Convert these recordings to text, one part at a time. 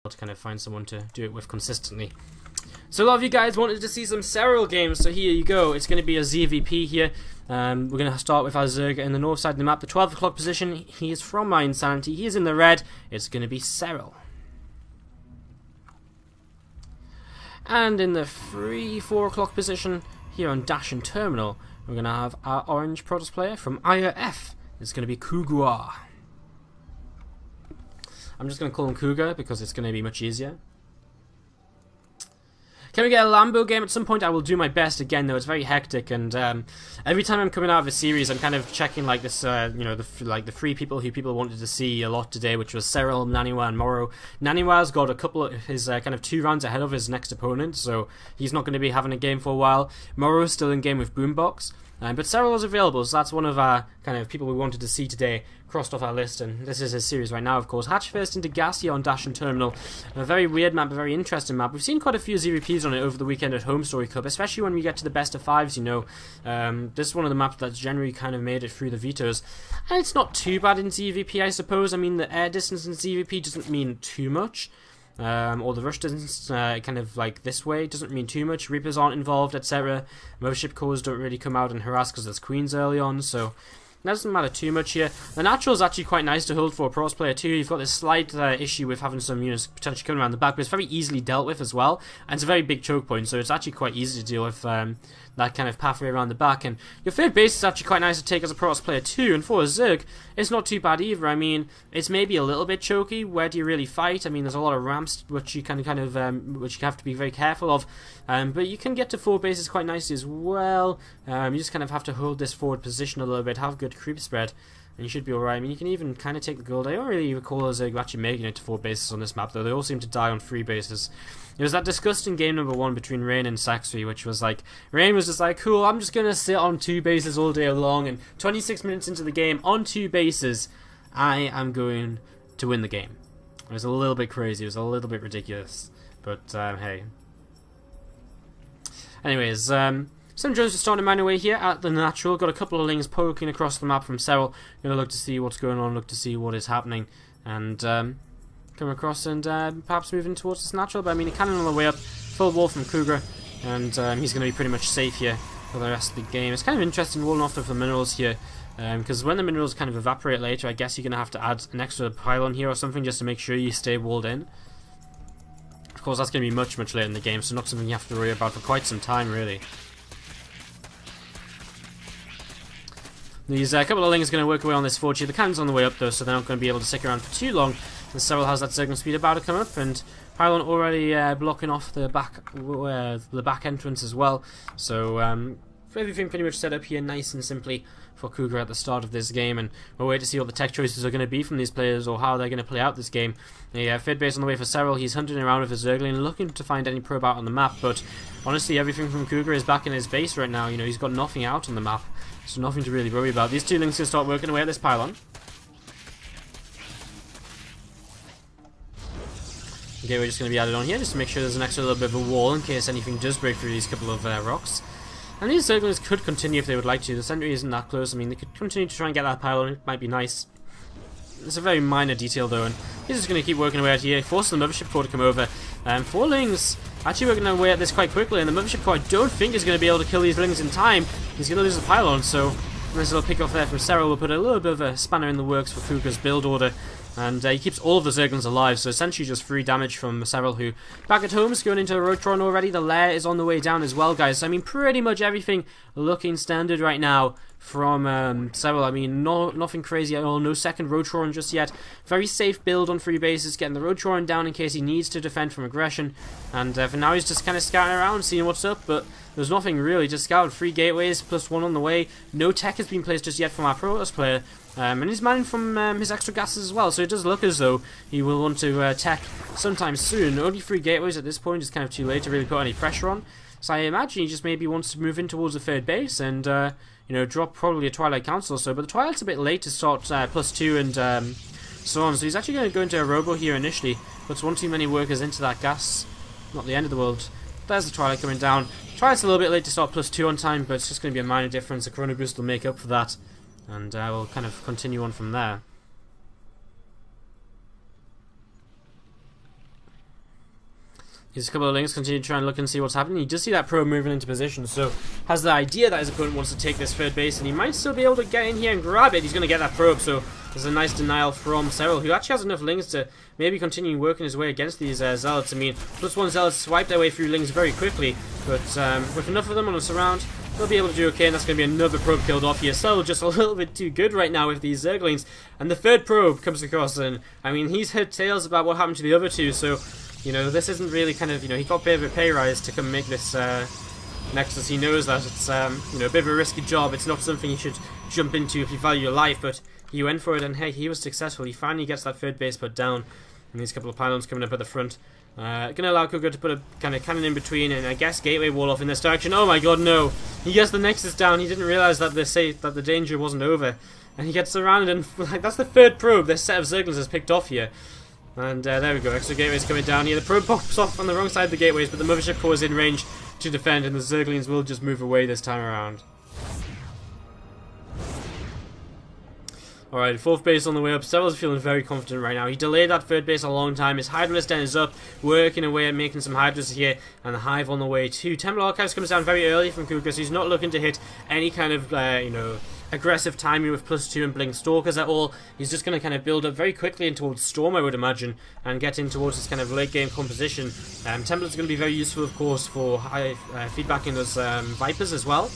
to kind of find someone to do it with consistently. So a lot of you guys wanted to see some Serral games, so here you go. It's going to be a ZvP here. We're going to start with our Zerg in the north side of the map, the 12 o'clock position. He is from my Insanity. He is in the red. It's going to be Serral. And in the 3-4 o'clock position, here on Dash and Terminal, we're going to have our orange Protoss player from IRF. It's going to be Couguar. I'm just going to call him Cougar because it's going to be much easier. Can we get a Lambo game at some point? I will do my best. Again, though, it's very hectic, and every time I'm coming out of a series, I'm kind of checking like this, you know, the three people who people wanted to see a lot today, which was Serral, Naniwa, and Morrow. Naniwa's got a couple of his kind of 2 rounds ahead of his next opponent, so he's not going to be having a game for a while. Morrow's still in game with Boombox. But Serral is available, so that's one of our kind of people we wanted to see today, crossed off our list, and this is his series right now, of course. Hatch first into Gassia on Dash and Terminal. A very weird map, a very interesting map. We've seen quite a few ZvPs on it over the weekend at Home Story Cup, especially when we get to the best of 5s, you know. This is one of the maps that's generally kind of made it through the vetoes. And it's not too bad in ZvP, I suppose. I mean, the air distance in ZvP doesn't mean too much. Or the rush distance, kind of like this way, doesn't mean too much. Reapers aren't involved, etc. Mothership cores don't really come out and harass because there's queens early on, so that doesn't matter too much here. The natural is actually quite nice to hold for a Protoss player too. You've got this slight issue with having some units potentially coming around the back, but it's very easily dealt with as well, and it's a very big choke point, so it's actually quite easy to deal with that kind of pathway around the back. And your third base is actually quite nice to take as a Protoss player too, and for a Zerg, it's not too bad either. I mean, it's maybe a little bit choky. Where do you really fight? I mean, there's a lot of ramps which you which you have to be very careful of, but you can get to 4 bases quite nicely as well. You just kind of have to hold this forward position a little bit, have good creep spread, and you should be alright. I mean, you can even kind of take the gold. I don't really recall a Zerg actually making it to 4 bases on this map, though. They all seem to die on 3 bases. It was that disgusting game number 1 between Rain and Saxby, which was like, Rain was just like, cool, I'm just going to sit on 2 bases all day long, and 26 minutes into the game, on 2 bases, I am going to win the game. It was a little bit crazy, it was a little bit ridiculous, but hey. Anyways, some drones are starting to mine away here at the natural. Got a couple of lings poking across the map from Serral. Going to look to see what's going on, look to see what is happening, and come across and perhaps moving towards this natural. But I mean, a cannon on the way up, full wall from Cougar, and he's going to be pretty much safe here for the rest of the game. It's kind of interesting walling off of the minerals here, because when the minerals kind of evaporate later, I guess you're going to have to add an extra pylon here or something just to make sure you stay walled in. Of course, that's going to be much later in the game, so not something you have to worry about for quite some time, really. These couple of lings are going to work away on this forge here. The cannon's on the way up though, so they're not going to be able to stick around for too long. And Serral has that Zerg speed about to come up, and pylon already blocking off the back entrance as well. So everything pretty much set up here nice and simply for Cougar at the start of this game, and we'll wait to see what the tech choices are going to be from these players or how they're going to play out this game. The third base on the way for Serral. He's hunting around with his Zergling, looking to find any probe out on the map, but honestly everything from Cougar is back in his base right now. You know, he's got nothing out on the map, so nothing to really worry about. These 2 links can start working away at this pylon. Okay, we're just going to be added on here just to make sure there's an extra little bit of a wall in case anything does break through these couple of rocks. And these Zerglings could continue if they would like to. The sentry isn't that close. I mean, they could continue to try and get that pylon. It might be nice. It's a very minor detail though, and he's just going to keep working away out here, force the mothership core to come over. 4 lings actually working away at this quite quickly, and the mothership core I don't think is going to be able to kill these lings in time. He's going to lose the pylon, so nice little pick off there from Serral will put a little bit of a spanner in the works for Cougar's build order. And he keeps all of the Zerglings alive, so essentially just 3 damage from Serral, who back at home is going into a Rotron already. The lair is on the way down as well, guys. So, I mean, pretty much everything looking standard right now from Serral. I mean, nothing crazy at all. No second Rotron just yet. Very safe build on 3 bases, getting the Rotron down in case he needs to defend from aggression. And for now, he's just kind of scouting around, seeing what's up, but there's nothing really. Just scout 3 gateways, plus 1 on the way. No tech has been placed just yet from our Protoss player. And he's mining from his extra gases as well, so it does look as though he will want to tech sometime soon. Only 3 gateways at this point, it's kind of too late to really put any pressure on. So I imagine he just maybe wants to move in towards the 3rd base and, you know, drop probably a Twilight Council or so. But the Twilight's a bit late to start +2 and so on, so he's actually going to go into a Robo here initially. Puts 1 too many workers into that gas. Not the end of the world. There's the Twilight coming down. Twilight's a little bit late to start +2 on time, but it's just going to be a minor difference. A Chrono Boost will make up for that. And we'll kind of continue on from there. His couple of links continue to try and look and see what's happening. He does see that probe moving into position, so has the idea that his opponent wants to take this third base, and he might still be able to get in here and grab it. He's going to get that probe, so there's a nice denial from Serral, who actually has enough links to maybe continue working his way against these Zealots. I mean, +1 Zealots swipe their way through links very quickly, but with enough of them on a surround, they'll be able to do okay, and that's going to be another probe killed off here. Serral just a little bit too good right now with these Zerglings, and the third probe comes across, and I mean, he's heard tales about what happened to the other two, so you know, this isn't really kind of, you know, he got a bit of a pay rise to come make this Nexus. He knows that it's, you know, a bit of a risky job. It's not something you should jump into if you value your life, but he went for it, and hey, he was successful. He finally gets that third base put down, and these couple of pylons coming up at the front. Gonna allow Couguar to put a kind of cannon in between, and I guess gateway wall off in this direction. Oh my god, no! He gets the Nexus down. He didn't realize that the danger wasn't over, and he gets surrounded, and like, that's the third probe this set of Zerglings has picked off here. And there we go, extra gateways coming down here. The probe pops off on the wrong side of the gateways, but the Mothership Core is in range to defend, and the Zerglings will just move away this time around. Alright, fourth base on the way up. Serral's feeling very confident right now. He delayed that third base a long time. His Hydralist Den is up, working away at making some Hydras here, and the Hive on the way too. Temple Archives comes down very early from Couguar, so he's not looking to hit any kind of, you know, aggressive timing with +2 and Blink Stalkers at all. He's just going to kind of build up very quickly in towards Storm, I would imagine, and get in towards this kind of late game composition. Template's going to be very useful, of course, for high feedbacking those Vipers as well.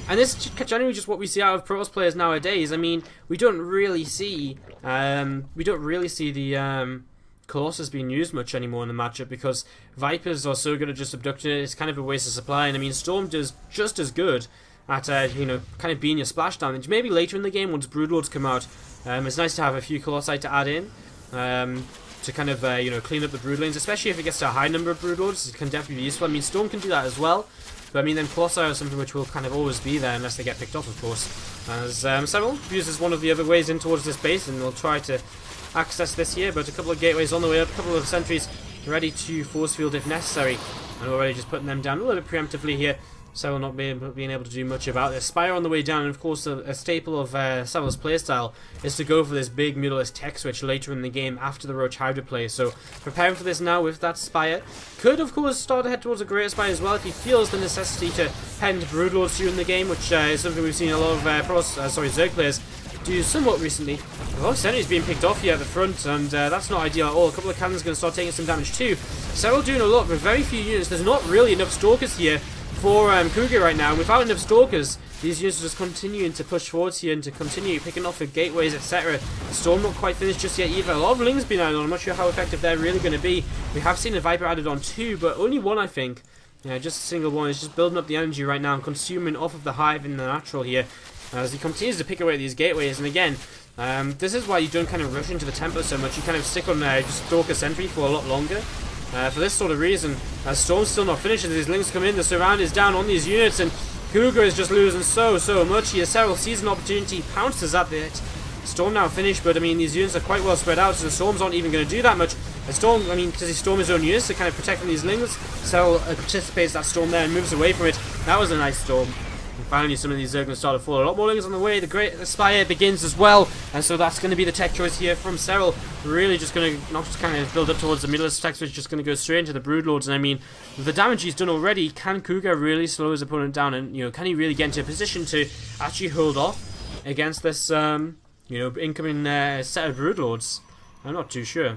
And this is generally just what we see out of Protoss players nowadays. I mean, we don't really see the Colossus being used much anymore in the matchup, because Vipers are so good at just abducting it. It's kind of a waste of supply, and I mean, Storm does just as good at, you know, kind of being your splash damage. Maybe later in the game, once Broodlords come out, it's nice to have a few Colossi to add in, to kind of, you know, clean up the Brood lanes, especially if it gets to a high number of Broodlords. It can definitely be useful. I mean, Storm can do that as well, but I mean, then Colossi are something which will kind of always be there unless they get picked off, of course. As Serral uses one of the other ways in towards this base, and we'll try to access this here, but a couple of gateways on the way up, a couple of sentries ready to force field if necessary, and already just putting them down a little bit preemptively here. Serral not being able to do much about this. Spire on the way down, and of course a staple of Serral's playstyle is to go for this big Mutalisk tech switch later in the game after the Roach Hydra play. So preparing for this now with that Spire. Could of course start to head towards a Greater Spire as well if he feels the necessity to pen Broodlords during the game, which is something we've seen a lot of Zerg players do somewhat recently. A lot of sentries being picked off here at the front, and that's not ideal at all. A couple of cannons going to start taking some damage too. Serral doing a lot with very few units. There's not really enough Stalkers here for Couguar right now. Without enough Stalkers, these units are just continuing to push forwards here and to continue picking off the gateways, etc. Storm not quite finished just yet either. A lot of Lings being added on. I'm not sure how effective they're really going to be. We have seen a Viper added on too, but only one, I think. Yeah, just a single one. It's just building up the energy right now and consuming off of the Hive in the natural here as he continues to pick away at these gateways. And again, this is why you don't kind of rush into the tempo so much. You kind of stick on just Stalker Sentry for a lot longer. For this sort of reason, as Storm's still not finished, as these links come in, the surround is down on these units, and Couguar is just losing so much here. Serral sees an opportunity, pounces at it. Storm now finished, but I mean, these units are quite well spread out, so the Storms aren't even going to do that much. And Storm, I mean, because he Storm his own units to kind of protect from these links, Serral anticipates that Storm there and moves away from it. That was a nice Storm. And finally, some of these Zerglings start to fall. A lot more Lings on the way. The Spire begins as well, and so that's going to be the tech choice here from Serral. Really just going to not just kind of build up towards the Mutalisk tech switch, just going to go straight into the Broodlords. And I mean, with the damage he's done already, can Couguar really slow his opponent down? And, you know, can he really get into a position to actually hold off against this, you know, incoming set of Broodlords? I'm not too sure.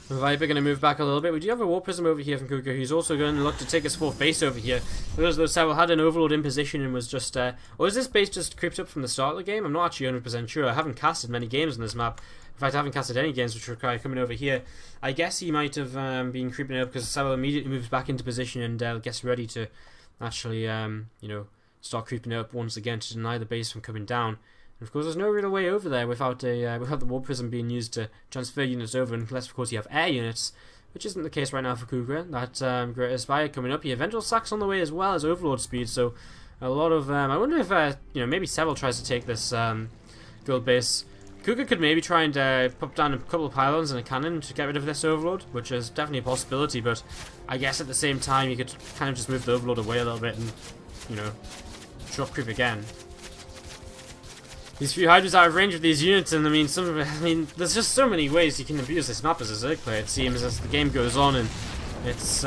Viper going to move back a little bit. We do have a War Prism over here from Couguar, who's also going to look to take his fourth base over here. Because though Serral had an Overlord in position and was just... or is this base just creeped up from the start of the game? I'm not actually 100% sure. I haven't casted many games on this map. In fact, I haven't casted any games which require coming over here. I guess he might have been creeping up because Serral immediately moves back into position and gets ready to actually, you know, start creeping up once again to deny the base from coming down. And of course, there's no real way over there without the War Prism being used to transfer units over, unless of course you have air units, which isn't the case right now for Couguar. That Greater Spire coming up here. Vengeful Sack's on the way as well as Overlord speed, so a lot of... I wonder if, you know, maybe Serral tries to take this gold base. Couguar could maybe try and pop down a couple of pylons and a cannon to get rid of this Overlord, which is definitely a possibility, but I guess at the same time you could kind of just move the Overlord away a little bit and, you know, drop creep again. these few Hydras out of range of these units, and I mean, there's just so many ways you can abuse this map as a Zerg player, it seems, as the game goes on, and it's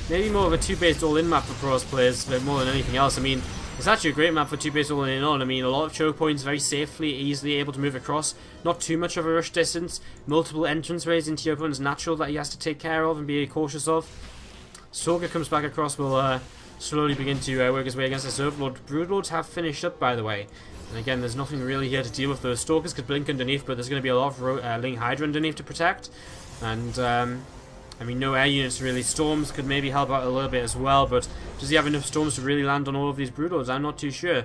maybe more of a 2-based all-in map for pros players, but more than anything else. I mean, it's actually a great map for 2-based all-in on. I mean, a lot of choke points, very safely, easily able to move across, not too much of a rush distance, multiple entrance ways into your opponent's natural that he has to take care of and be cautious of. Stalker comes back across, will slowly begin to work his way against this Overlord. Broodlords have finished up, by the way. And again, there's nothing really here to deal with. Those Stalkers could blink underneath, but there's going to be a lot of Ling Hydra underneath to protect. And, I mean, no air units really. Storms could maybe help out a little bit as well, but does he have enough storms to really land on all of these Broodlords? I'm not too sure.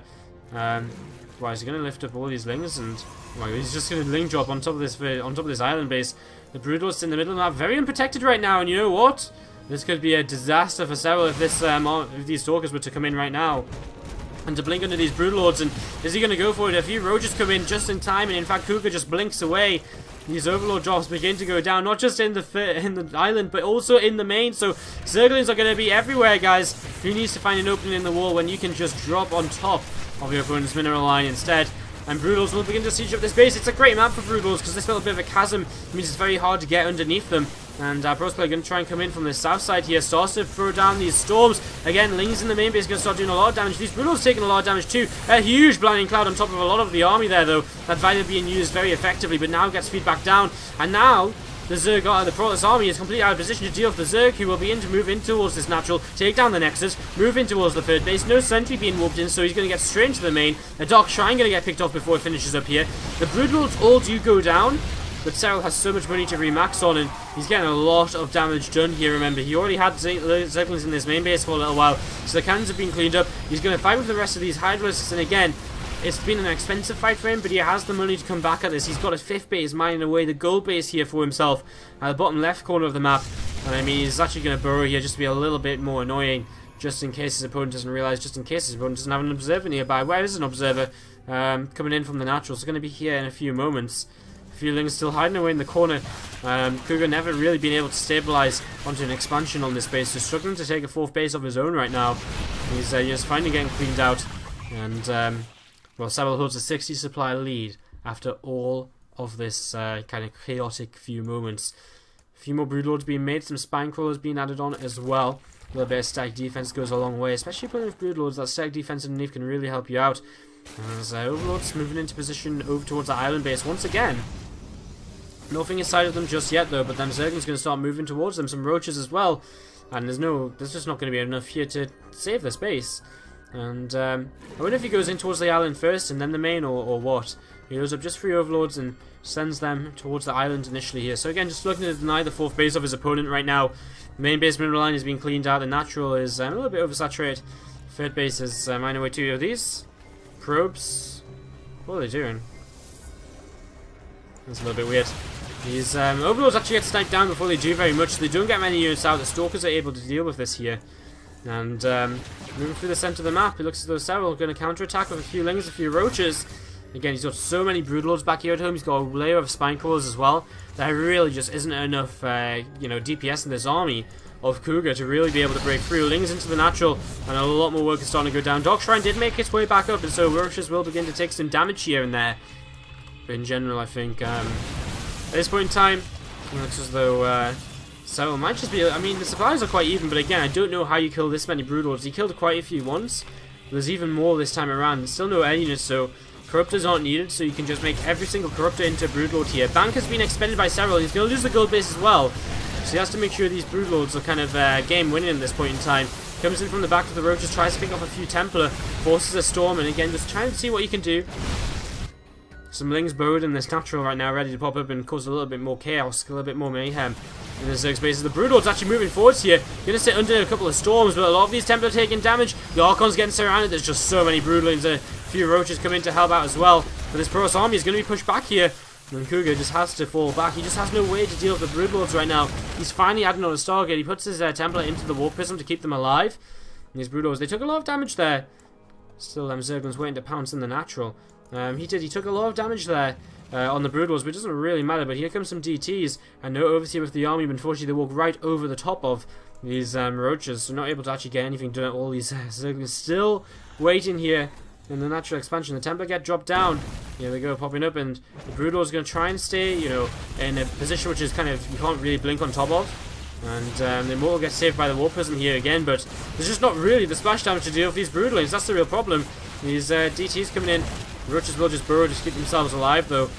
Why is he going to lift up all these Lings? And well, he's just going to Ling drop on top of this island base. The Broodlords in the middle of the map, very unprotected right now, and you know what? This could be a disaster for Serral if these Stalkers were to come in right now. And to blink under these Broodlords, and is he going to go for it? A few Roaches come in just in time, and in fact Couguar just blinks away. These Overlord drops begin to go down, not just in the island, but also in the main. So Zerglings are going to be everywhere, guys. Who needs to find an opening in the wall when you can just drop on top of your opponent's mineral line instead? And Broodlords will begin to siege up this base. It's a great map for Broodlords because this little bit of a chasm means it's very hard to get underneath them. And Pros Player going to try and come in from the south side here. Starts to throw down these storms. Again, Lings in the main base going to start doing a lot of damage. These Broodlords taking a lot of damage too. A huge blinding cloud on top of a lot of the army there, though. That Violet being used very effectively, but now gets feedback down. And now the Zerg, the Protoss army is completely out of position to deal with the Zerg, who will begin to move in towards this natural, take down the Nexus, move in towards the third base. No sentry being warped in, so he's going to get straight into the main. A Dark Shrine going to get picked off before it finishes up here. The Broodlords all do go down, but Serral has so much money to remax on, and he's getting a lot of damage done here. Remember, he already had Zerglings in this main base for a little while, so the cannons have been cleaned up. He's going to fight with the rest of these Hydralisks, and again, it's been an expensive fight for him, but he has the money to come back at this. He's got a 5th base mining away the gold base here for himself at the bottom left corner of the map. And I mean, he's actually going to burrow here just to be a little bit more annoying, just in case his opponent doesn't realize, just in case his opponent doesn't have an observer nearby. Where is an observer? Coming in from the natural, so going to be here in a few moments. A few Lings still hiding away in the corner. Couguar never really been able to stabilize onto an expansion on this base, so struggling to take a 4th base of his own right now. He's just finally getting cleaned out, and well, Serral holds a 60 supply lead after all of this kind of chaotic few moments. A few more Broodlords being made, some Spine Crawlers being added on as well. A little bit of static defense goes a long way, especially playing with Broodlords. That static defense underneath can really help you out. As Overlords moving into position over towards the island base once again. Nothing inside of them just yet though, but then Zergling's going to start moving towards them. Some Roaches as well, and there's just not going to be enough here to save this base. And I wonder if he goes in towards the island first and then the main, or what. He goes up just 3 Overlords and sends them towards the island initially here. So again, just looking to deny the 4th base of his opponent right now. The main base mineral line is being cleaned out. The natural is a little bit oversaturated. 3rd base is mining away 2 of these probes. What are they doing? That's a little bit weird. These Overlords actually get sniped down before they do very much. So they don't get many units out. The Stalkers are able to deal with this here. And moving through the centre of the map, it looks as though Serral going to counter-attack with a few Lings, a few Roaches. Again, he's got so many Broodlords back here at home. He's got a layer of Spine Crawlers as well. There really just isn't enough, you know, DPS in this army of Couguar to really be able to break through. Lings into the natural, and a lot more work is starting to go down. Dark Shrine did make its way back up, and so Roaches will begin to take some damage here and there. But in general, I think at this point in time, it looks as though Serral might just be... I mean, the supplies are quite even, but again, I don't know how you kill this many Broodlords. He killed quite a few once. There's even more this time around. There's still no air units, so Corruptors aren't needed, so you can just make every single Corruptor into a Broodlord here. Bank has been expended by Serral. He's going to lose the gold base as well, so he has to make sure these Broodlords are kind of game-winning at this point in time. Comes in from the back of the Roaches, tries to pick off a few Templar, forces a Storm, and again, just trying to see what you can do. Some Lings burrowed in this natural right now, ready to pop up and cause a little bit more chaos, a little bit more mayhem in the Zerg spaces. The Broodlord's actually moving forwards here. Going to sit under a couple of Storms, but a lot of these Templar are taking damage. The Archon's getting surrounded. There's just so many Broodlings. A few Roaches come in to help out as well. But this Protoss army is going to be pushed back here. And Couguar just has to fall back. He just has no way to deal with the Broodlords right now. He's finally adding on a Stargate. He puts his Templar into the Warp Prism to keep them alive. And these Broodlords, they took a lot of damage there. Still, Zergling's waiting to pounce in the natural. He took a lot of damage there on the Broodlords, but it doesn't really matter. But here comes some DTs, and no overseer with the army, but unfortunately they walk right over the top of these Roaches, so not able to actually get anything done at all. These Zerglings still waiting here in the natural expansion. The Templar get dropped down. Here we go, popping up, and the Broodlord's going to try and stay, you know, in a position which is kind of, you can't really blink on top of. And the Immortal gets saved by the War Prism here again, but there's just not really the splash damage to deal with these Broodlings. That's the real problem. These DTs coming in. Roaches will just burrow, just keep themselves alive, though.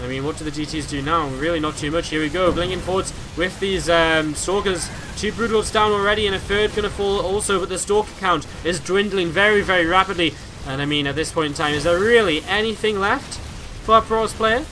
I mean, what do the DTs do now? Really not too much. Here we go, blinking forwards with these Stalkers. 2 Broodlords down already, and a third going to fall also, but the Stalker count is dwindling very, very rapidly. And I mean, at this point in time, is there really anything left for our Pros player?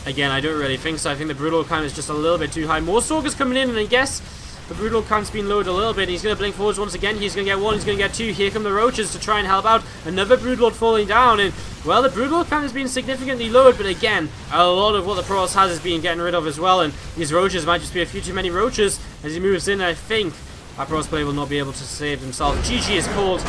Again, I don't really think so. I think the Broodlord count is just a little bit too high. More Stalkers coming in, and I guess the Broodlord count's been lowered a little bit. He's going to blink forwards once again. He's going to get 1, he's going to get 2. Here come the Roaches to try and help out. Another Broodlord falling down, and, well, the Broodlord count has been significantly lowered, but again, a lot of what the Pros has is being getting rid of as well, and these Roaches might just be a few too many Roaches as he moves in. I think our Pros player will not be able to save himself. GG is called,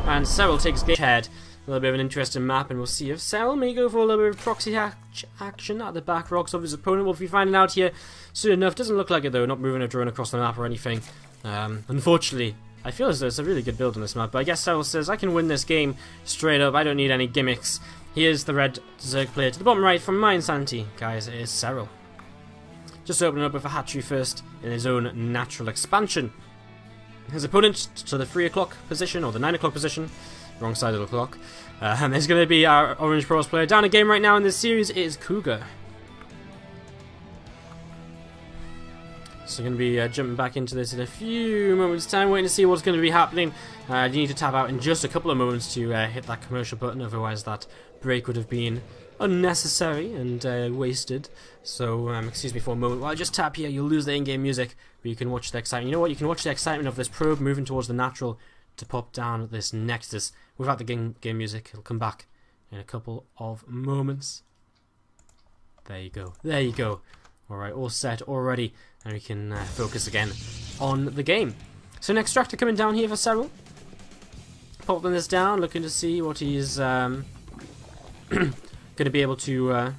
and Serral takes game head. A little bit of an interesting map, and we'll see if Serral may go for a little bit of proxy action at the back rocks of his opponent. We'll be finding out here soon enough. Doesn't look like it though, not moving a drone across the map or anything. Unfortunately, I feel as though it's a really good build on this map, but I guess Serral says, I can win this game straight up, I don't need any gimmicks. Here's the red Zerg player to the bottom right from my insanity. Guys, it is Serral. Just opening up with a hatchery first in his own natural expansion. His opponent to the 3 o'clock position, or the 9 o'clock position. Wrong side of the clock. And there's going to be our Orange Pros player. Down a game right now in this series is Couguar. So going to be jumping back into this in a few moments time, waiting to see what's going to be happening. You need to tap out in just a couple of moments to hit that commercial button, otherwise that break would have been unnecessary and wasted. So excuse me for a moment. While I just tap here, you'll lose the in-game music, but you can watch the excitement. You know what? You can watch the excitement of this probe moving towards the natural to pop down this Nexus without the game music. It'll come back in a couple of moments. There you go. There you go. Alright, all set already, and we can focus again on the game. So an extractor coming down here for Serral. Popping this down, looking to see what he's going to be able to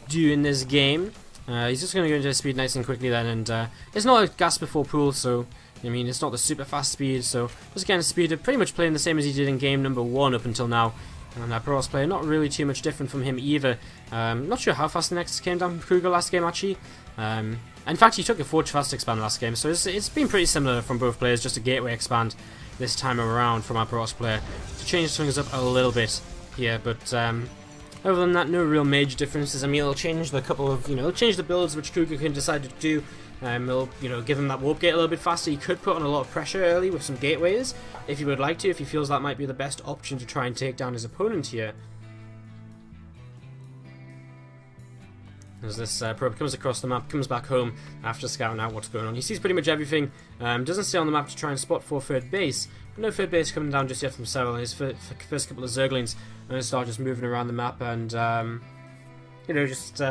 do in this game. He's just going to go into speed nice and quickly then, and it's not a gas before pool, so I mean, it's not the super fast speed, so just again, speed pretty much playing the same as he did in game number 1 up until now. And that Pros player, not really too much different from him either. Not sure how fast the Nexus came down from Couguar last game, actually. In fact, he took a Forge Fast expand last game, so it's been pretty similar from both players, just a gateway expand this time around from our Pros player to change things up a little bit here, but other than that, no real major differences. I mean, it'll change the couple of, it'll change the builds which Couguar can decide to do. It'll, give him that warp gate a little bit faster. He could put on a lot of pressure early with some gateways, if he would like to, if he feels that might be the best option to try and take down his opponent here. As this probe comes across the map, comes back home after scouting out what's going on. He sees pretty much everything, doesn't stay on the map to try and spot for third base. But no third base coming down just yet from Serral. His first couple of Zerglings are going to start just moving around the map and, just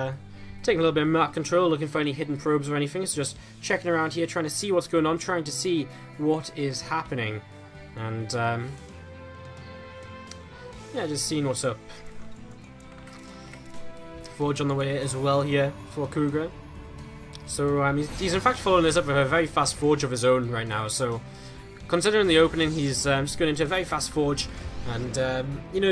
taking a little bit of map control, looking for any hidden probes or anything. So just checking around here, trying to see what's going on, trying to see what is happening. And, yeah, just seeing what's up. Forge on the way as well here for Couguar. So he's in fact following this up with a very fast Forge of his own right now. So considering the opening, he's just going into a very fast Forge. And,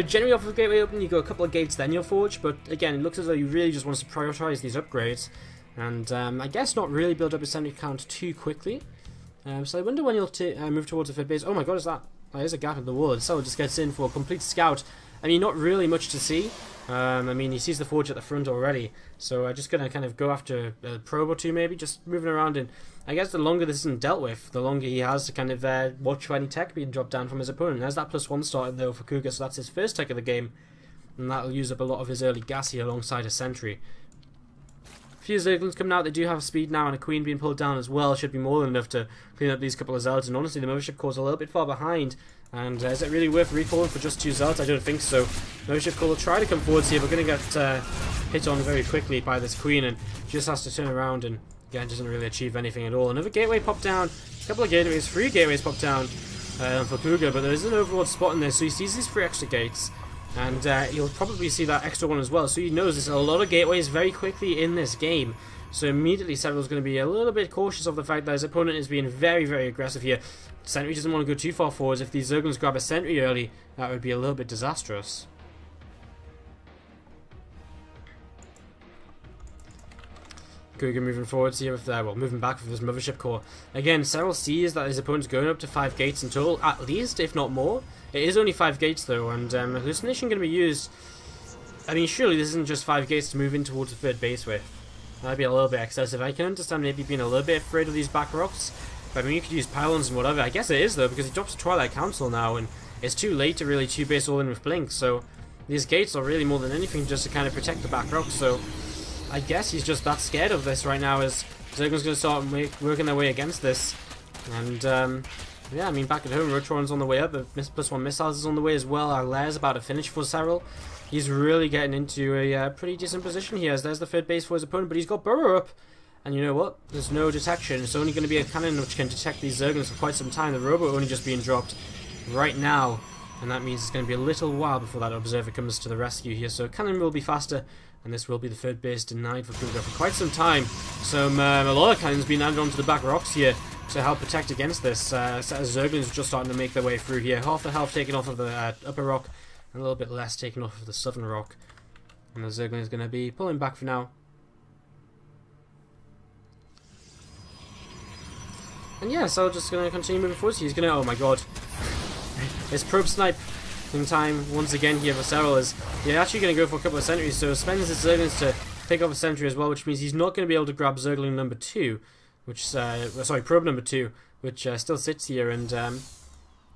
generally off of gateway opening, you go a couple of gates, then you'll Forge. But again, it looks as though he really just wants to prioritize these upgrades. And I guess not really build up his sentry count too quickly. So I wonder when he'll move towards the third base. Oh my god, is that? There's a gap in the wall. Serral just gets in for a complete scout. I mean, not really much to see. I mean, he sees the Forge at the front already. So I'm just going to kind of go after a probe or two maybe, just moving around. And I guess the longer this isn't dealt with, the longer he has to kind of watch for any tech being dropped down from his opponent. There's that +1 started though for Couguar, so that's his first tech of the game. And that'll use up a lot of his early gas here alongside a sentry. A few Zerglings coming out, they do have speed now, and a Queen being pulled down as well should be more than enough to clean up these couple of Zealots. And honestly, the Mothership Core's a little bit far behind. And is it really worth recalling for just 2 Zealots? I don't think so. Mothership Core will try to come forwards here, but going to get hit on very quickly by this Queen, and just has to turn around and, again, doesn't really achieve anything at all. Another gateway popped down, a couple of gateways, 3 gateways popped down for Couguar, but there is an overlord spot in there, so he sees these 3 extra gates, and he'll probably see that extra one as well, so he knows there's a lot of gateways very quickly in this game. So immediately Serral's going to be a little bit cautious of the fact that his opponent is being very, very aggressive here. Sentry doesn't want to go too far forwards. If these Zerglings grab a sentry early, that would be a little bit disastrous. Couguar moving forwards here with moving back with his Mothership Core. Again, Serral sees that his opponent's going up to 5 gates in total, at least, if not more. It is only 5 gates though, and Hallucination going to be used. I mean, surely this isn't just 5 gates to move in towards the third base with. That'd be a little bit excessive. I can understand maybe being a little bit afraid of these back rocks, but I mean, you could use pylons and whatever. I guess it is though, because he drops a Twilight Council now, and it's too late to really 2-base all in with Blink, so these gates are really more than anything just to kind of protect the back rocks, so I guess he's just that scared of this right now, as Zergling's going to start working their way against this. And, yeah, I mean, back at home, Rotron's on the way up, but +1 missiles is on the way as well. Our Lair's about to finish for Serral. He's really getting into a pretty decent position here, as there's the third base for his opponent, but he's got Burrow up. And you know what? There's no detection. It's only going to be a cannon which can detect these Zerglings for quite some time. The Robo only just being dropped right now, and that means it's going to be a little while before that Observer comes to the rescue here. So cannon will be faster, and this will be the third base denied for Couguar for quite some time. So a lot of cannons being added onto the back rocks here to help protect against this. Set of Zerglings just starting to make their way through here. Half the health taken off of the upper rock, and a little bit less taken off of the southern rock. And the Zergling is going to be pulling back for now. And yeah, so just going to continue moving forward. He's going to, oh my god. It's probe snipe in time once again here for Serral, is he's actually going to go for a couple of sentries, so spends his Zerglings to pick up a sentry as well, which means he's not going to be able to grab Zergling number 2, which, sorry, probe number 2, which still sits here, and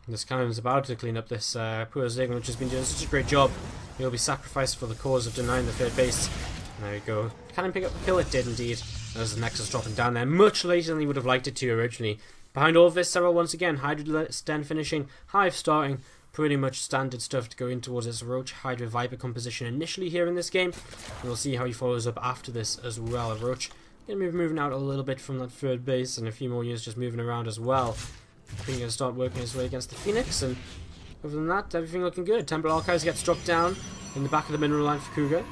this cannon is about to clean up this poor Zergling, which has been doing such a great job. He'll be sacrificed for the cause of denying the third base. There we go. Cannon pick up the kill? It did indeed. There's the Nexus dropping down there, much later than he would have liked it to originally. Behind all of this, Serral once again, Hydra Den finishing, Hive starting, pretty much standard stuff to go in towards this Roach Hydra Viper composition initially here in this game. And we'll see how he follows up after this as well. Roach going to be moving out a little bit from that third base, and a few more units just moving around as well. I think he's going to start working his way against the Phoenix, and other than that, everything looking good. Temple Archives gets dropped down in the back of the mineral line for Couguar.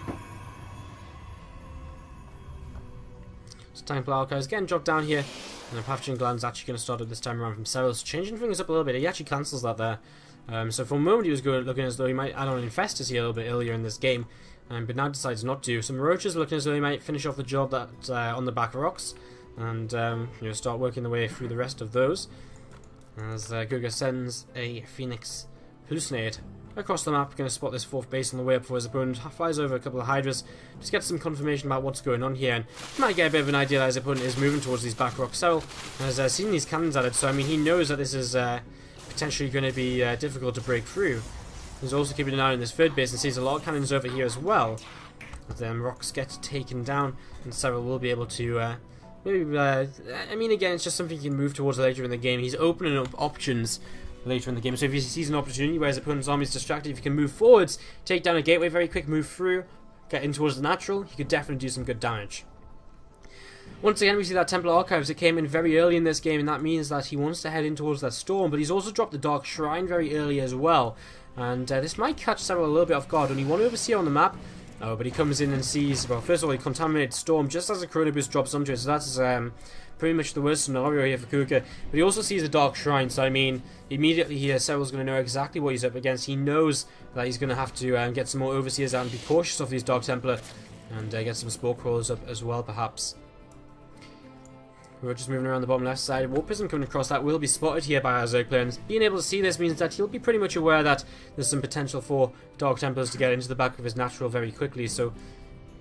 So Temple Archives getting dropped down here, and the Pathogen Gland's actually going to start up this time around from Serral, so changing things up a little bit. He actually cancels that there. So for a moment he was looking as though he might add on Infestus here a little bit earlier in this game, but now decides not to. Some Roaches looking as though he might finish off the job that on the back rocks, and you know, start working the way through the rest of those. As Couguar sends a Phoenix Hallucinate across the map, going to spot this fourth base on the way up for his opponent. Flies over a couple of Hydras, just get some confirmation about what's going on here, and might get a bit of an idea that his opponent is moving towards these back rocks. Serral has seen these cannons added, so I mean he knows that this is potentially going to be difficult to break through. He's also keeping an eye on this third base and sees a lot of cannons over here as well. But then rocks get taken down, and Serral will be able to maybe, I mean, again, it's just something he can move towards later in the game. He's opening up options later in the game, so if he sees an opportunity where his opponent's army is distracted, if he can move forwards, take down a gateway very quick, move through, get in towards the natural, he could definitely do some good damage. Once again, we see that Temple Archives that came in very early in this game, and that means that he wants to head in towards that storm, but he's also dropped the Dark Shrine very early as well, and this might catch Serral a little bit off guard. Only one Overseer on the map, but he comes in and sees, well, first of all, he contaminates Storm just as a Chrono Boost drops onto it, so that's pretty much the worst scenario here for Couguar. But he also sees a Dark Shrine, so I mean, immediately here, Serral's going to know exactly what he's up against. He knows that he's going to have to get some more Overseers out and be cautious of these Dark Templar, and get some Spore Crawlers up as well, perhaps. We're just moving around the bottom left side. Warp Prism coming across, that will be spotted here by our Zerg player, and being able to see this means that he'll be pretty much aware that there's some potential for Dark Templars to get into the back of his natural very quickly, so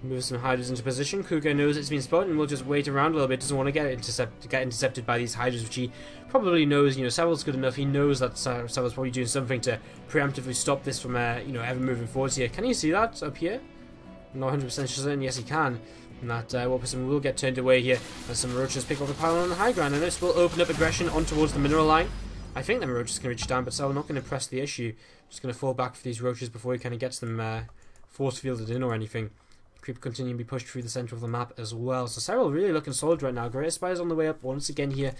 move some Hydras into position. Couguar knows it's been spotted and will just wait around a little bit, doesn't want to get intercepted by these Hydras, which he probably knows, you know, Serral's good enough, he knows that Serral's probably doing something to preemptively stop this from, you know, ever moving forwards here. Can you see that up here? I'm not 100% certain, yes he can. And that Warp Prism will get turned away here as some Roaches pick off the pylon on the high ground, and this will open up aggression on towards the mineral line. I think them Roaches can reach down, but Serral not going to press the issue. Just going to fall back for these Roaches before he kind of gets them force fielded in or anything. Creep continuing to be pushed through the centre of the map as well. So Serral really looking solid right now. Great Spire's on the way up once again here.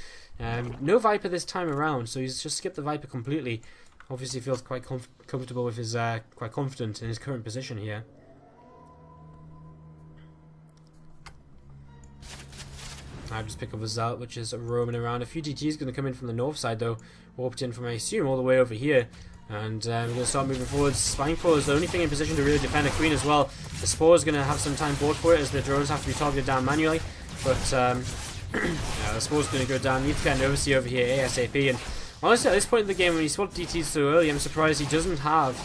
No Viper this time around, so he's just skipped the Viper completely. Obviously feels quite comfortable with his, quite confident in his current position here. I just pick up a Zalt, which is roaming around. A few DTs going to come in from the north side, though. Warped in from, I assume, all the way over here. And we're going to start moving forwards. Spine Crawl is the only thing in position to really defend a Queen as well. The Spore is going to have some time bought for it, as the drones have to be targeted down manually. But, yeah, the Spore is going to go down. Need to get an Overseer over here ASAP. And honestly, at this point in the game, when he spotted DTs so early, I'm surprised he doesn't have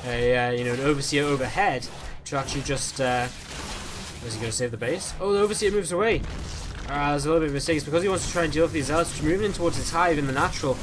a, an Overseer overhead to actually just... is he going to save the base? Oh, the Overseer moves away. There's a little bit of a mistake. It's because he wants to try and deal with these Zealots, which are moving in towards his hive in the natural.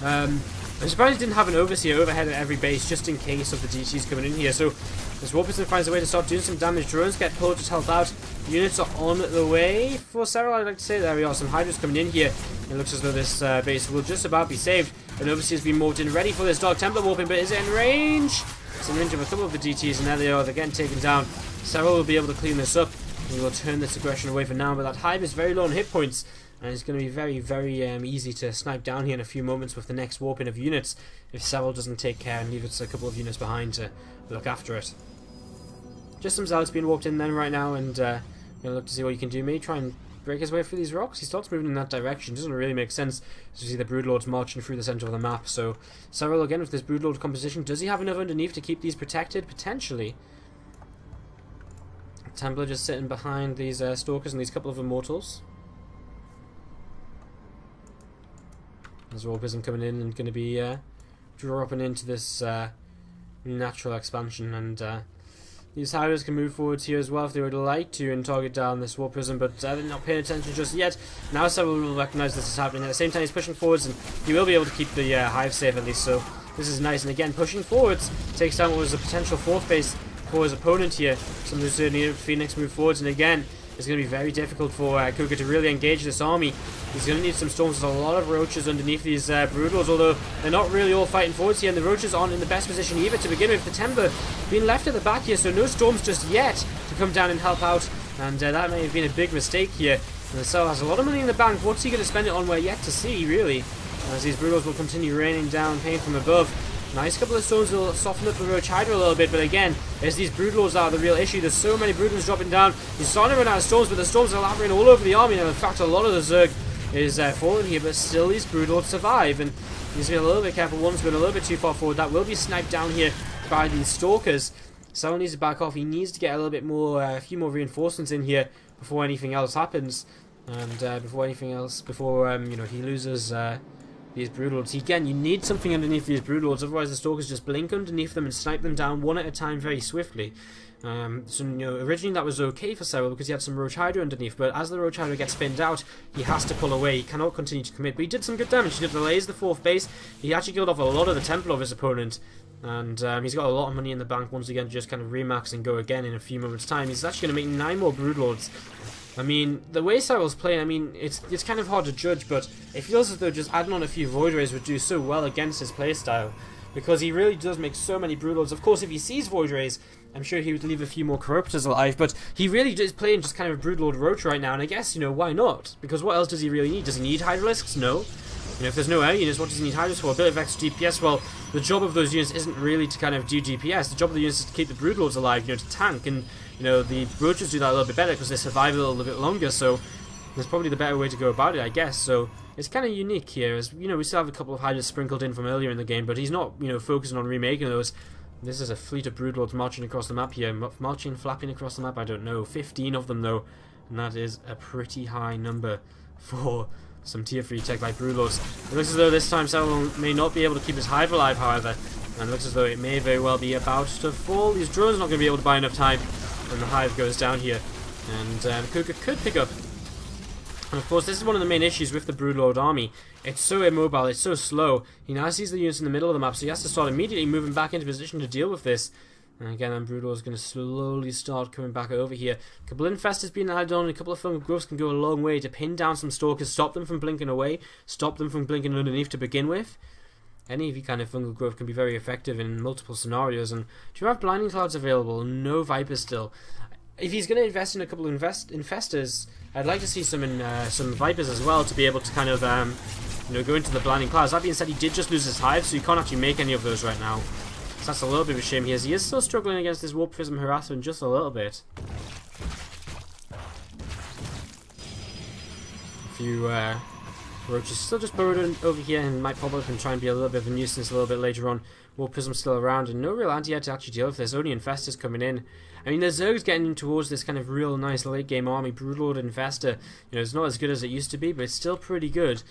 I'm surprised he didn't have an Overseer overhead at every base, just in case of the DTs coming in here. So, this Warpison finds a way to start doing some damage. Drones get pulled to help out. Units are on the way for Serral, I'd like to say. There we are, some Hydras coming in here. It looks as though this base will just about be saved. An Overseer's been morphed in, ready for this Dark Templar warping, but is it in range? It's in range of a couple of the DTs, and there they are, they're getting taken down. Serral will be able to clean this up. We will turn this aggression away for now, but that hive is very low on hit points, and it's going to be very, very easy to snipe down here in a few moments with the next warping of units if Serral doesn't take care and leave us a couple of units behind to look after it. Just some Zealots being warped in then right now, and going to look to see what you can do. Maybe try and break his way through these rocks. He starts moving in that direction. Doesn't really make sense to see the Broodlords marching through the centre of the map. So Serral again with this Broodlord composition. Does he have enough underneath to keep these protected? Potentially. Templar just sitting behind these Stalkers and these couple of Immortals. There's Warpism coming in and going to be dropping into this natural expansion, and these Hydras can move forwards here as well if they would like to and target down this Warpism, but they're not paying attention just yet. Now Serral will recognise this is happening. At the same time, he's pushing forwards, and he will be able to keep the hive safe at least, so this is nice. And again, pushing forwards takes down what was a potential fourth base for his opponent here. Some Lucerne Phoenix move forwards, and again, it's going to be very difficult for Couguar to really engage this army. He's going to need some storms. There's a lot of roaches underneath these Broodlords, although they're not really all fighting forwards here, and the roaches aren't in the best position either to begin with. The Timber being left at the back here, so no storms just yet to come down and help out, and that may have been a big mistake here. And the Serral has a lot of money in the bank. What's he going to spend it on? We're yet to see, really, as these Broodlords will continue raining down pain from above. Nice couple of stones will soften up the Roach Hydra a little bit, but again, as these Broodlords are the real issue. There's so many Broodlords dropping down. He's starting to run out of storms, but the storms are lavering all over the army now. In fact, a lot of the Zerg is falling here, but still these Broodlords survive, and he's being a little bit careful. One's going a little bit too far forward. That will be sniped down here by these Stalkers. Serral needs to back off. He needs to get a little bit more, a few more reinforcements in here before anything else happens, and before you know, he loses these Broodlords. Again, you need something underneath these Broodlords, otherwise the Stalkers just blink underneath them and snipe them down one at a time very swiftly. So, you know, originally that was okay for Serral because he had some Roach Hydra underneath, but as the Roach Hydra gets thinned out, he has to pull away. He cannot continue to commit, but he did some good damage. He did delays the fourth base. He actually killed off a lot of the Templar of his opponent, and he's got a lot of money in the bank once again to just kind of remax and go again in a few moments' time. He's actually going to make 9 more Broodlords. I mean, the way Serral's playing, I mean, it's kind of hard to judge, but it feels as though just adding on a few Void Rays would do so well against his playstyle, because he really does make so many Broodlords. Of course, if he sees Void Rays, I'm sure he would leave a few more Corruptors alive, but he really is playing just kind of a Broodlord Roach right now, and I guess, you know, why not? Because what else does he really need? Does he need Hydralisks? No. You know, if there's no air units, what does he need Hydras for? A bit of extra DPS. Well, the job of those units isn't really to kind of do DPS. The job of the units is to keep the Broodlords alive, you know, to tank, and you know, the Roaches do that a little bit better because they survive a little bit longer, so there's probably the better way to go about it, I guess. So it's kind of unique here, as, you know, we still have a couple of Hydras sprinkled in from earlier in the game, but he's not, you know, focusing on remaking those. This is a fleet of Broodlords marching across the map here. Marching, flapping across the map, I don't know. 15 of them, though, and that is a pretty high number for some tier 3 tech like Broodlords. It looks as though this time Serral may not be able to keep his hive alive, however, and it looks as though it may very well be about to fall. These drones are not going to be able to buy enough time when the hive goes down here, and Couguar could pick up. And of course, this is one of the main issues with the Broodlord army. It's so immobile, it's so slow. He now sees the units in the middle of the map, so he has to start immediately moving back into position to deal with this. And again, then Broodlord is going to slowly start coming back over here. A couple of Infestors being added on, a couple of Fungal Growths can go a long way to pin down some Stalkers, stop them from blinking away, stop them from blinking underneath to begin with. Any kind of Fungal Growth can be very effective in multiple scenarios. And do you have Blinding Clouds available? No Vipers still. If he's going to invest in a couple of Infestors, I'd like to see some Vipers as well to be able to kind of you know, go into the Blinding Clouds. That being said, he did just lose his hive, so you can't actually make any of those right now. So that's a little bit of a shame. He is still struggling against this Warpism harassment just a little bit. few roaches still just burrowed over here and might pop up and try and be a little bit of a nuisance a little bit later on. War Prism still around and no real anti-air to actually deal with this. Only Infestors coming in. I mean, the Zerg's getting towards this kind of real nice late game army. Broodlord Infestor, you know, it's not as good as it used to be, but it's still pretty good.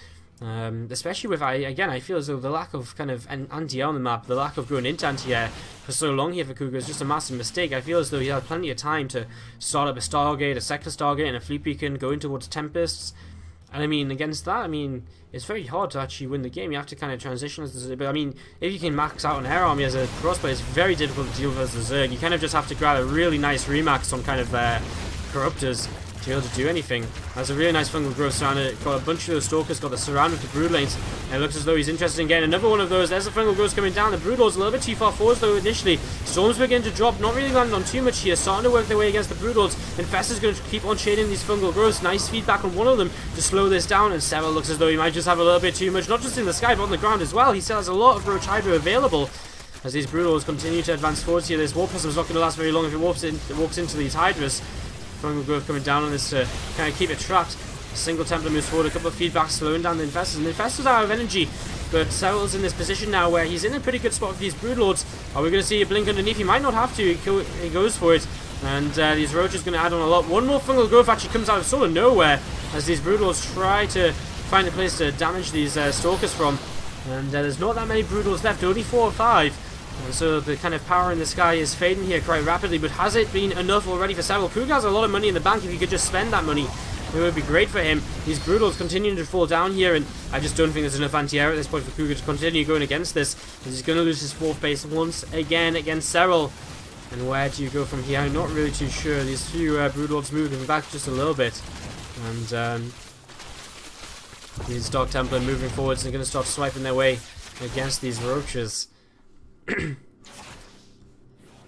Especially with, I feel as though the lack of kind of anti-air on the map, the lack of going into anti-air for so long here for Couguar is just a massive mistake. I feel as though he had plenty of time to start up a Stargate, a Sector Stargate, and a Fleet Beacon, go in towards Tempests. And I mean, against that, I mean, it's very hard to actually win the game. You have to kind of transition as the Zerg. But I mean, if you can max out an air army as a crossbow, it's very difficult to deal with as a Zerg. You kind of just have to grab a really nice remax on kind of Corruptors to be able to do anything. Has a really nice fungal growth surrounded. Got a bunch of those stalkers, got the surround with the brood lanes, and it looks as though he's interested in getting another one of those. There's the fungal growth coming down. The broodlord's a little bit too far forward though initially. Storms begin to drop, not really landing on too much here, starting to work their way against the broodlords. Infestor's going to keep on shading these fungal growths. Nice feedback on one of them to slow this down, and Serral looks as though he might just have a little bit too much, not just in the sky but on the ground as well. He still has a lot of Roach Hydra available. As these broodlords continue to advance forwards here, this War Prism's not going to last very long if it walks into these Hydras. Fungal growth coming down on this to kind of keep it trapped. A single Templar moves forward, a couple of feedbacks slowing down the Infestors. And the Infestors are out of energy, but Serral's in this position now where he's in a pretty good spot for these Broodlords. Are we going to see a blink underneath? He might not have to, he goes for it. And these Roaches going to add on a lot. One more fungal growth actually comes out of sort of nowhere as these Broodlords try to find a place to damage these Stalkers from. And there's not that many Broodlords left, only 4 or 5. And so the kind of power in the sky is fading here quite rapidly, but has it been enough already for Serral? Couguar has a lot of money in the bank. If he could just spend that money, it would be great for him. These Broodlords continuing to fall down here, and I just don't think there's enough anti-air at this point for Couguar to continue going against this. He's going to lose his 4th base once again against Serral. And where do you go from here? I'm not really too sure. These few Broodlords moving back just a little bit. And these Dark Templar moving forwards and going to start swiping their way against these Roaches.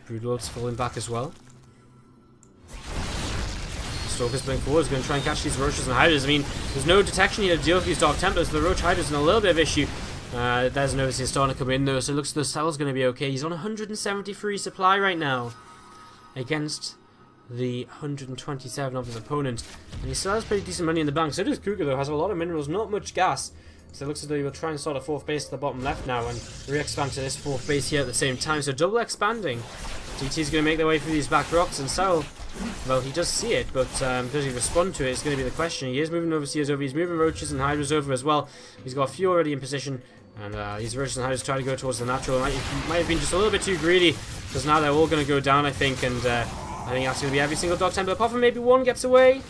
Broodlord's falling back as well. Stalker's playing forward, is going to try and catch these Roaches and Hydras. I mean, there's no detection here to deal with these Dark Templars. The Roach Hydra's in a little bit of issue. There's an Overseer starting to come in though, so it looks like the Serral's going to be okay. He's on 173 supply right now against the 127 of his opponent. And he still has pretty decent money in the bank. So does Couguar though, has a lot of minerals, not much gas. So it looks as though he will try and start a 4th base to the bottom left now and re-expand to this 4th base here at the same time. So double expanding. GT's going to make their way through these back rocks, and Serral, well, he does see it, but does he respond to it? It's going to be the question. He is moving Overseers over, he's moving Roaches and Hydras over as well. He's got a few already in position, and these Roaches and Hydras try to go towards the natural. Might have been just a little bit too greedy, because now they're all going to go down, I think, and I think that's going to be every single Dark Templar, apart from maybe one gets away.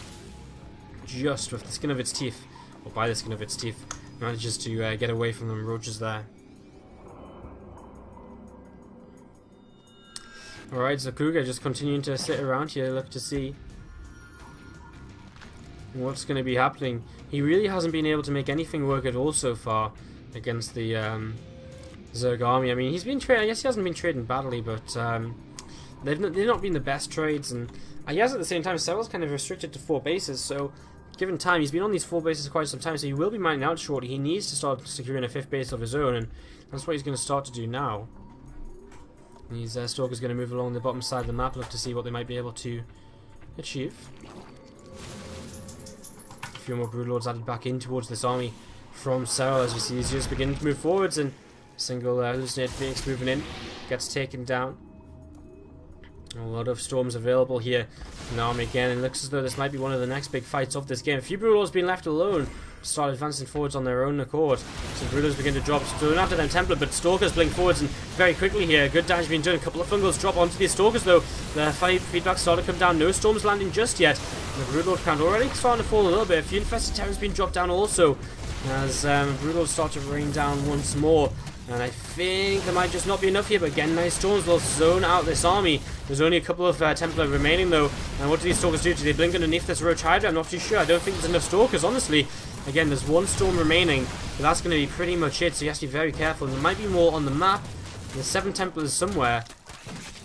Just with the skin of its teeth, or by the skin of its teeth. Manages to get away from them Roaches there. Alright, so Couguar just continuing to sit around here, look to see what's going to be happening. He really hasn't been able to make anything work at all so far against the Zerg army. I mean, he's been trading, I guess he hasn't been trading badly, but they've not been the best trades, and I guess at the same time Serral's kind of restricted to 4 bases, so given time, he's been on these 4 bases quite some time, so he will be mining out shortly. He needs to start securing a 5th base of his own, and that's what he's going to start to do now. And these Stalkers going to move along the bottom side of the map, look to see what they might be able to achieve. A few more Broodlords added back in towards this army from Serral, as you see he's just beginning to move forwards, and a single hallucinated Phoenix moving in, gets taken down. A lot of storms available here in the army again, and it looks as though this might be one of the next big fights of this game. A few Broodlords being left alone to start advancing forwards on their own accord. So Broodlords begin to drop, so going after them Templar, but Stalkers blink forwards and very quickly here. Good damage being done. A couple of Fungals drop onto these Stalkers though. The feedback started to come down. No storms landing just yet. And the Broodlord count already starting to fall a little bit. A few Infested Terrors being dropped down also as Broodlords start to rain down once more. And I think there might just not be enough here, but again, nice storms will zone out this army. There's only a couple of Templar remaining though, and what do these Stalkers do? Do they blink underneath this Roach Hydra? I'm not too sure. I don't think there's enough Stalkers, honestly. Again, there's 1 storm remaining, but that's going to be pretty much it, so you have to be very careful. And there might be more on the map. There's 7 Templars somewhere,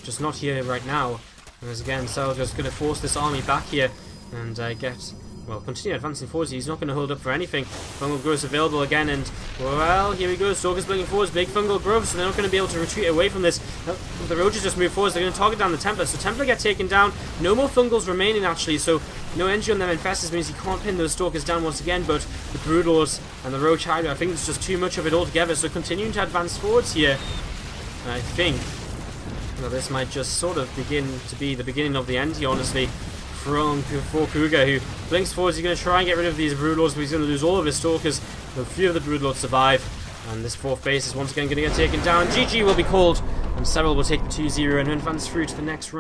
just not here right now. And as again, Serral just going to force this army back here and get well, continue advancing forwards. He's not going to hold up for anything. Fungal Growth's available again, and, well, here we go. Stalker's blinking forwards. Big Fungal Growth, so they're not going to be able to retreat away from this. The Roaches just move forwards. They're going to target down the Templar, so Templar get taken down. No more Fungals remaining, actually, so no energy on them Infestors means he can't pin those Stalkers down once again, but the Broodlords and the Roach Hydra, I think it's just too much of it altogether, so continuing to advance forwards here. And I think, well, this might just sort of begin to be the beginning of the end here, honestly. For Couguar, who blinks forwards. He's going to try and get rid of these Broodlords, but he's going to lose all of his Stalkers. A few of the Broodlords survive, and this 4th base is once again going to get taken down. GG will be called, and Serral will take the 2-0 and advance through to the next round.